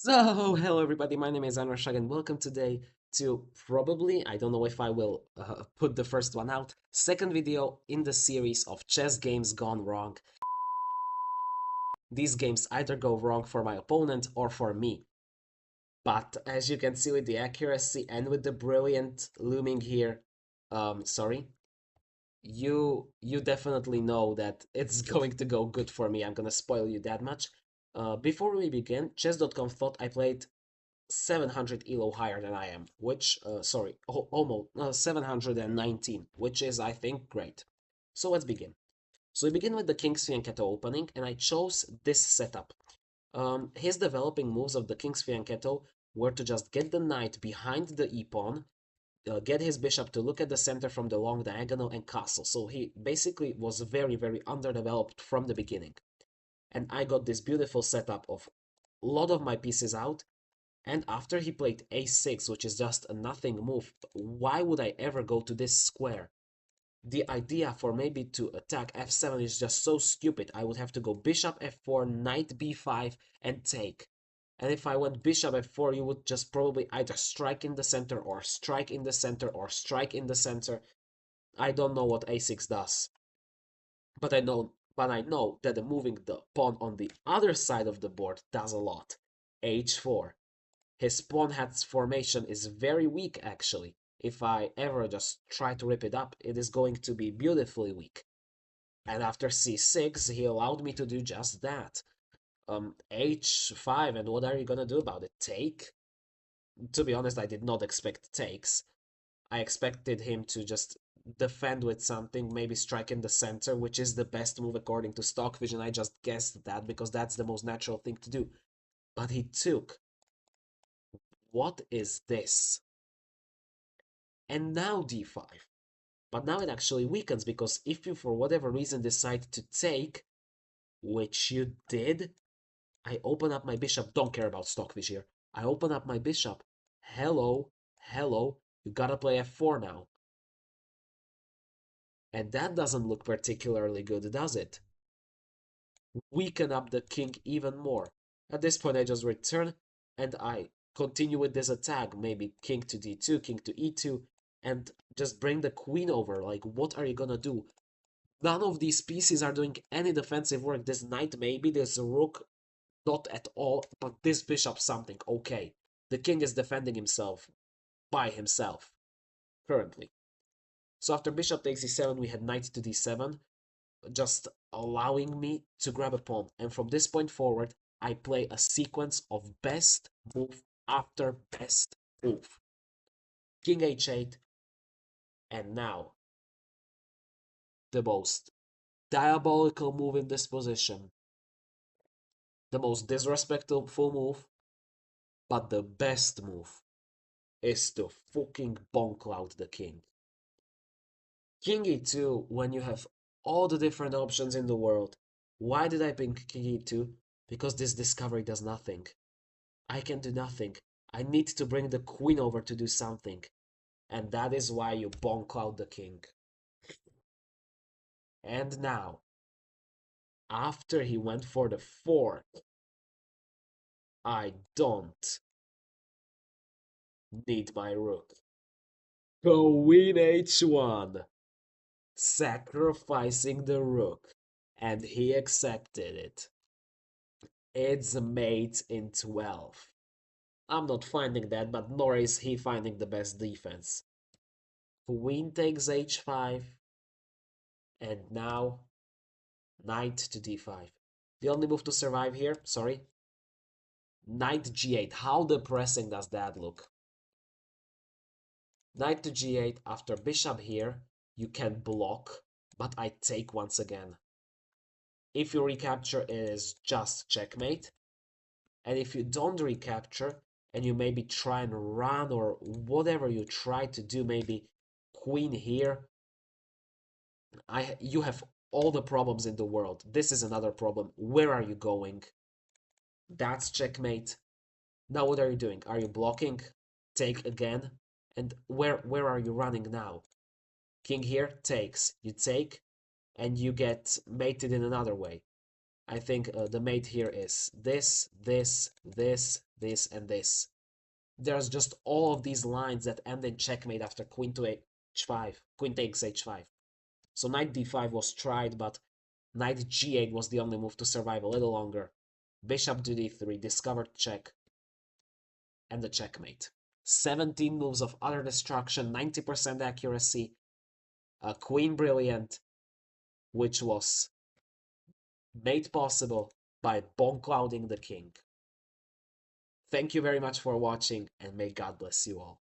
So, hello everybody, my name is Anwar and welcome today to probably, I don't know if I will put the first one out, second video in the series of chess games gone wrong. These games either go wrong for my opponent or for me. But as you can see with the accuracy and with the brilliant looming here, sorry, you definitely know that it's going to go good for me. I'm gonna spoil you that much. Before we begin, chess.com thought I played 700 elo higher than I am, which, sorry, almost 719, which is, I think, great. So let's begin. So we begin with the King's Fianchetto opening, and I chose this setup. His developing moves of the King's Fianchetto were to just get the knight behind the e-pawn, get his bishop to look at the center from the long diagonal and castle. So he basically was very, very underdeveloped from the beginning. And I got this beautiful setup of a lot of my pieces out. And after he played a6, which is just a nothing move, why would I ever go to this square? The idea for maybe to attack f7 is just so stupid. I would have to go bishop f4, knight b5, and take. And if I went bishop f4, you would just probably either strike in the center or strike in the center or strike in the center. I don't know what a6 does. But I know that moving the pawn on the other side of the board does a lot. h4. His pawn hat's formation is very weak, actually. If I ever just try to rip it up, it is going to be beautifully weak. And after c6, he allowed me to do just that. H5, and what are you gonna do about it? Take? To be honest, I did not expect takes. I expected him to just defend with something, maybe strike in the center, which is the best move according to stock vision. I just guessed that because that's the most natural thing to do. But he took. What is this? And now d5. But now it actually weakens because if you for whatever reason decide to take, which you did, I open up my bishop. Don't care about stockfish here. I open up my bishop. Hello, hello, you gotta play f4 now. And that doesn't look particularly good, does it? Weaken up the king even more. At this point, I just return and I continue with this attack. Maybe king to d2, king to e2, and just bring the queen over. Like, what are you gonna do? None of these pieces are doing any defensive work. This knight maybe, this rook not at all, but this bishop something. Okay, the king is defending himself by himself currently. So after bishop takes e7, we had knight to d7, just allowing me to grab a pawn. And from this point forward, I play a sequence of best move after best move. King h8, and now the most diabolical move in this position. The most disrespectful move, but the best move is to fucking Bongcloud the king. King e2 when you have all the different options in the world. Why did I pick king e2? Because this discovery does nothing. I can do nothing. I need to bring the queen over to do something. And that is why you Bongcloud the king. And now, after he went for the fork, I don't need my rook. Queen h1, sacrificing the rook, and he accepted it. It's mate in 12. I'm not finding that, but nor is he finding the best defense. Queen takes h5, and now knight to d5. The only move to survive here, sorry, knight g8. How depressing does that look? Knight to g8 after bishop here, you can block, but I take once again. If you recapture, it is just checkmate. And if you don't recapture, and you maybe try and run or whatever you try to do, maybe queen here, you have all the problems in the world. This is another problem. Where are you going? That's checkmate. Now what are you doing? Are you blocking? Take again. And where are you running now? King here takes. You take, and you get mated in another way. I think the mate here is this, this, this, this, and this. There's just all of these lines that end in checkmate after queen to h5, queen takes h5. So knight d5 was tried, but knight g8 was the only move to survive a little longer. Bishop to d3, discovered check, and the checkmate. 17 moves of utter destruction, 90% accuracy, a queen brilliant, which was made possible by Bongclouding the king. Thank you very much for watching, and may God bless you all.